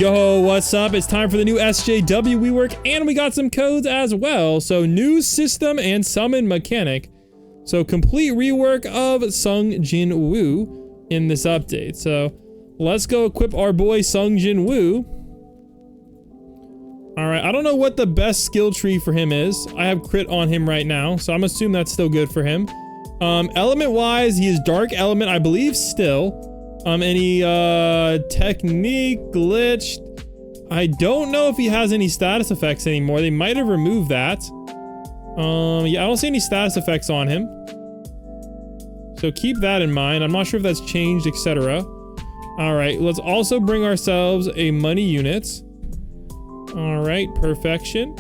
Yo, what's up? It's time for the new SJW Rework, and we got some codes as well. So, new system and summon mechanic. So, complete rework of Sung Jin Woo in this update. So, let's go equip our boy Sung Jin Woo. Alright, I don't know what the best skill tree for him is. I have crit on him right now, so I'm assuming that's still good for him. Element-wise, he is Dark Element, I believe, still. Any technique, glitched. I don't know if he has any status effects anymore. They might have removed that. Yeah, I don't see any status effects on him. So keep that in mind. I'm not sure if that's changed, etc. Alright, let's also bring ourselves a money unit. Alright, perfection.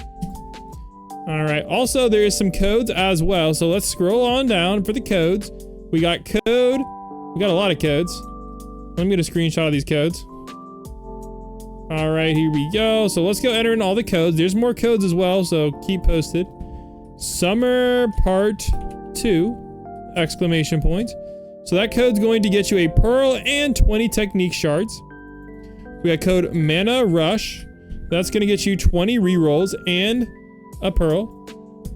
Alright, also there is some codes as well. So let's scroll on down for the codes. We got code. We got a lot of codes. Let me get a screenshot of these codes. Alright, here we go. So let's go enter in all the codes. There's more codes as well, so keep posted. Summer Part 2! Exclamation point. So that code's going to get you a pearl and 20 technique shards. We got code Mana Rush. That's going to get you 20 rerolls and a pearl.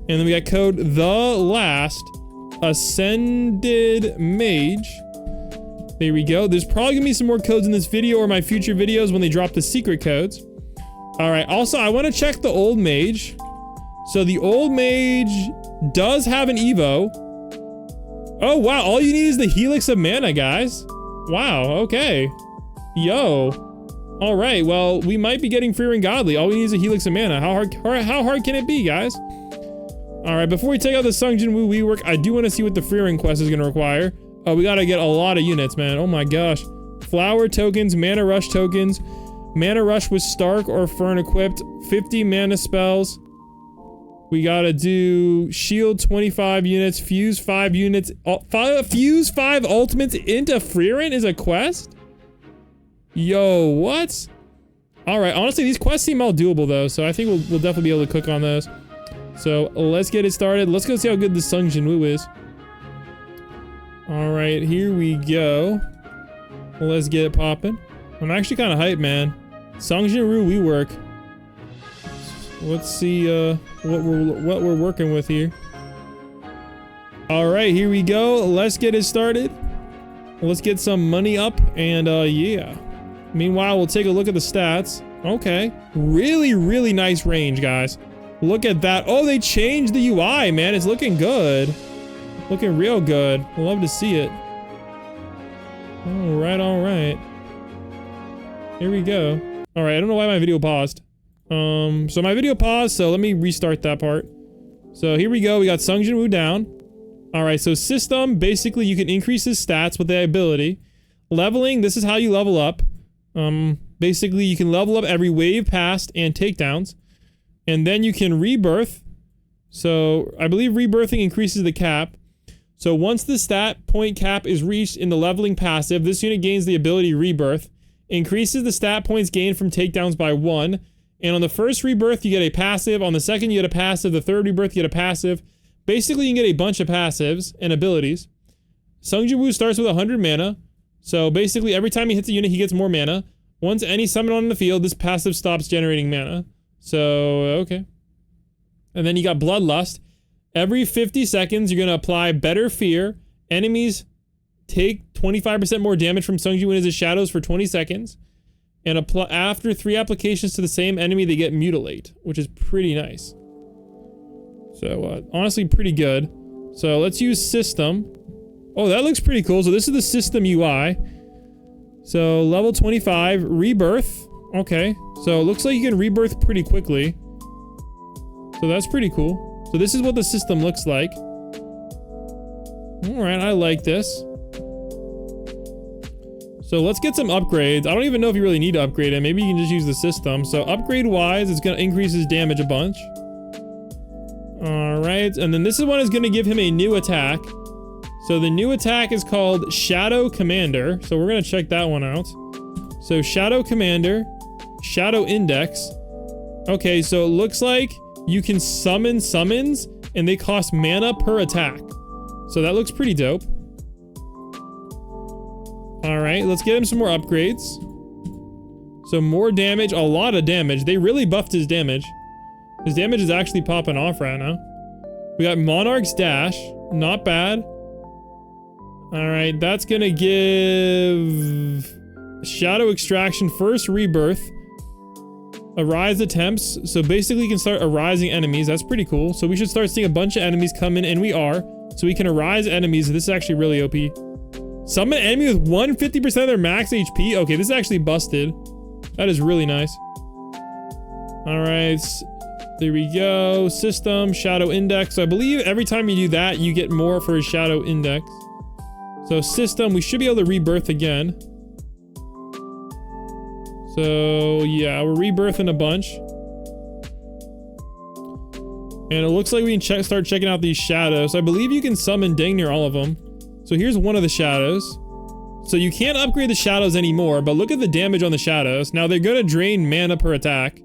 And then we got code The Last Ascended Mage. There we go. There's probably gonna be some more codes in this video or my future videos when they drop the secret codes. Alright, also I want to check the old mage. So the old mage does have an Evo. Oh wow, all you need is the Helix of Mana, guys. Wow, okay. Yo. Alright, well, we might be getting Freer and Godly. All we need is a Helix of Mana. How hard can it be, guys? Alright, before we take out the Sung Jin Woo rework, I do want to see what the Freering quest is gonna require. Oh, we gotta get a lot of units, man. Oh my gosh. Flower tokens, Mana Rush tokens. Mana Rush with Stark or Fern equipped. 50 mana spells. We gotta do Shield 25 units. Fuse 5 units. Fuse 5 ultimates into Freerin is a quest? Yo, what? Alright, honestly, these quests seem all doable though, so I think we'll definitely be able to click on those. So, let's get it started. Let's go see how good the Sung Jin Woo is. Alright, here we go. Let's get it popping. I'm actually kind of hyped, man. Sung Jin Woo rework. Let's see what we're working with here. Alright, here we go. Let's get it started. Let's get some money up and yeah. Meanwhile, we'll take a look at the stats. Okay. Really nice range, guys. Look at that. Oh, they changed the UI, man. It's looking good. Looking real good. Love to see it. Alright. Here we go. Alright, I don't know why my video paused. So my video paused, so let me restart that part. So here we go, we got Sung Jin Woo down. Alright, so system, basically you can increase his stats with the ability. Leveling, this is how you level up. Basically you can level up every wave passed and takedowns. And then you can rebirth. So I believe rebirthing increases the cap. So once the stat point cap is reached in the leveling passive, this unit gains the ability Rebirth, increases the stat points gained from takedowns by 1, and on the first rebirth you get a passive, on the second you get a passive, the third rebirth you get a passive. Basically you can get a bunch of passives and abilities. Sung Jin Woo starts with 100 mana, so basically every time he hits a unit he gets more mana. Once any summon on the field, this passive stops generating mana. So, okay. And then you got Bloodlust. Every 50 seconds, you're going to apply Better Fear. Enemies take 25% more damage from Sung Jin Woo as shadows for 20 seconds. And after 3 applications to the same enemy, they get Mutilate, which is pretty nice. So, honestly, pretty good. So, let's use System. Oh, that looks pretty cool. So, this is the System UI. So, level 25, Rebirth. Okay. So, it looks like you can Rebirth pretty quickly. So, that's pretty cool. So this is what the system looks like. Alright, I like this. So let's get some upgrades. I don't even know if you really need to upgrade it. Maybe you can just use the system. So upgrade-wise, it's going to increase his damage a bunch. Alright, and then this is one is going to give him a new attack. So the new attack is called Shadow Commander. So we're going to check that one out. So Shadow Commander, Shadow Index. Okay, so it looks like you can summon summons, and they cost mana per attack. So that looks pretty dope. Alright, let's get him some more upgrades. So more damage, a lot of damage. They really buffed his damage. His damage is actually popping off right now. We got Monarch's Dash. Not bad. Alright, that's gonna give... Shadow Extraction, first Rebirth. Arise attempts. So basically you can start arising enemies. That's pretty cool. So we should start seeing a bunch of enemies come in, and we are. So we can arise enemies. This is actually really OP. Summon an enemy with 150% of their max HP. Okay, this is actually busted. That is really nice. Alright. There we go. System, Shadow Index. So I believe every time you do that, you get more for his Shadow Index. So system, we should be able to rebirth again. So yeah, we're rebirthing a bunch. And it looks like we can start checking out these shadows. I believe you can summon dang near all of them. So here's one of the shadows. So you can't upgrade the shadows anymore, but look at the damage on the shadows. Now they're gonna drain mana per attack.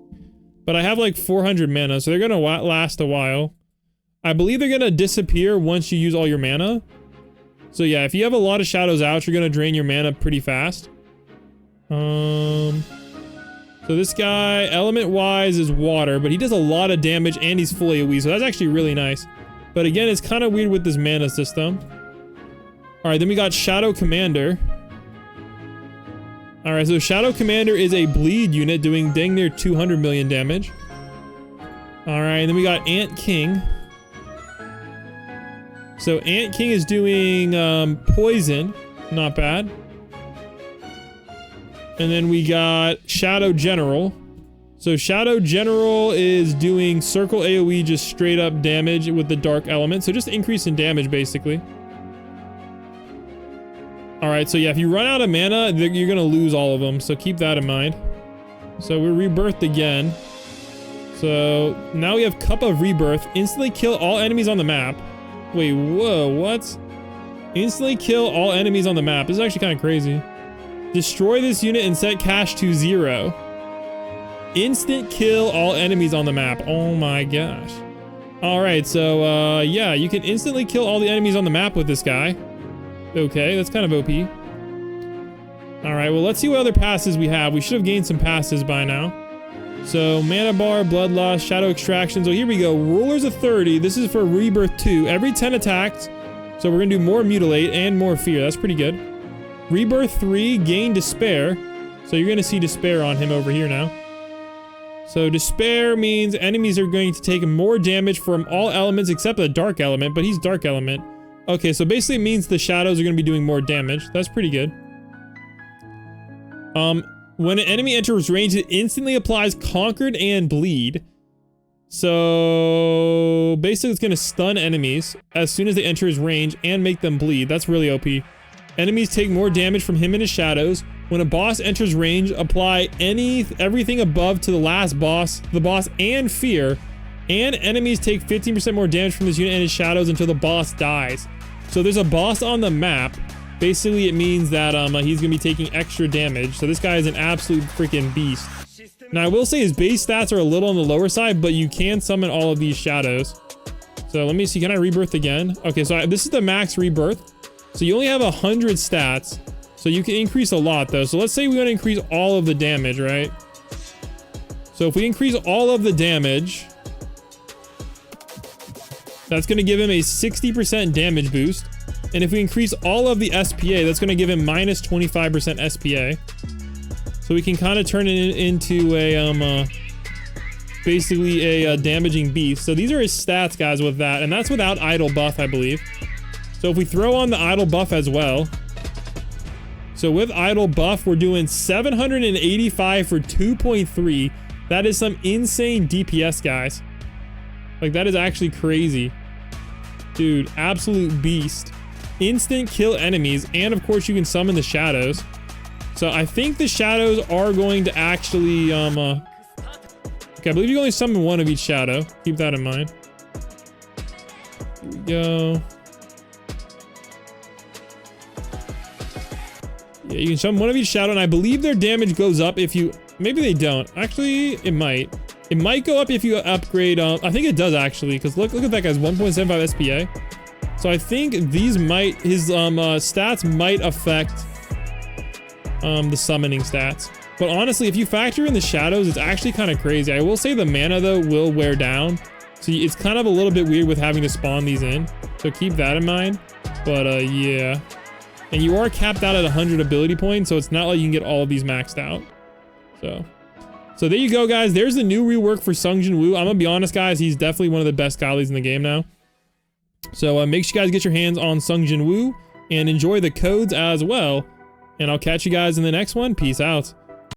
But I have like 400 mana, so they're gonna last a while. I believe they're gonna disappear once you use all your mana. So yeah, if you have a lot of shadows out, you're gonna drain your mana pretty fast. So this guy, element-wise, is water, but he does a lot of damage and he's full AoE, so that's actually really nice. But again, it's kind of weird with this mana system. Alright, then we got Shadow Commander. Alright, so Shadow Commander is a bleed unit doing dang near 200 million damage. Alright, then we got Ant King. So Ant King is doing poison. Not bad. And then we got Shadow General. So Shadow General is doing circle AoE, just straight up damage with the dark element. So just increase in damage, basically. Alright, so yeah, if you run out of mana, you're gonna lose all of them. So keep that in mind. So we're rebirthed again. So now we have Cup of Rebirth. Instantly kill all enemies on the map. Wait, whoa, what? Instantly kill all enemies on the map. This is actually kind of crazy. Destroy this unit and set cash to 0. Instant kill all enemies on the map. Oh my gosh. Alright, so yeah, you can instantly kill all the enemies on the map with this guy. Okay, that's kind of OP. Alright, well let's see what other passes we have. We should have gained some passes by now. So, Mana Bar, Bloodlust, Shadow Extraction. So here we go. Rulers of 30. This is for Rebirth 2. Every 10 attacks. So we're gonna do more Mutilate and more Fear. That's pretty good. Rebirth 3, gain Despair. So you're gonna see Despair on him over here now. So Despair means enemies are going to take more damage from all elements except the Dark Element, but he's Dark Element. Okay, so basically it means the shadows are gonna be doing more damage. That's pretty good. When an enemy enters range, it instantly applies Conquered and Bleed. So basically it's gonna stun enemies as soon as they enter his range and make them bleed. That's really OP. Enemies take more damage from him and his shadows. When a boss enters range, apply everything above to the last boss, the boss and Fear. And enemies take 15% more damage from this unit and his shadows until the boss dies. So there's a boss on the map. Basically it means that he's gonna be taking extra damage. So this guy is an absolute freaking beast. Now I will say his base stats are a little on the lower side, but you can summon all of these shadows. So let me see, can I rebirth again? Okay, so this is the max rebirth. So you only have 100 stats. So you can increase a lot though. So let's say we want to increase all of the damage, right? So if we increase all of the damage, that's going to give him a 60% damage boost. And if we increase all of the SPA, that's going to give him minus 25% SPA. So we can kind of turn it into a, basically a damaging beast. So these are his stats, guys, with that. And that's without idle buff, I believe. So if we throw on the idle buff as well. So with idle buff, we're doing 785 for 2.3. That is some insane DPS, guys. Like, that is actually crazy. Dude, absolute beast. Instant kill enemies. And of course, you can summon the shadows. So I think the shadows are going to actually, okay, I believe you can only summon one of each shadow. Keep that in mind. Here we go. Yeah, you can summon one of each shadow, and I believe their damage goes up if you... Maybe they don't. Actually, it might. It might go up if you upgrade... I think it does, actually, because look at that guy's 1.75 SPA. So I think these might... His stats might affect the summoning stats. But honestly, if you factor in the shadows, it's actually kind of crazy. I will say the mana though will wear down. So it's kind of a little bit weird with having to spawn these in. So keep that in mind. But yeah. And you are capped out at 100 ability points, so it's not like you can get all of these maxed out. So there you go, guys. There's the new rework for Sungjin Woo. I'm gonna be honest, guys. He's definitely one of the best Gallies in the game now. So make sure you guys get your hands on Sungjin Woo and enjoy the codes as well. And I'll catch you guys in the next one. Peace out.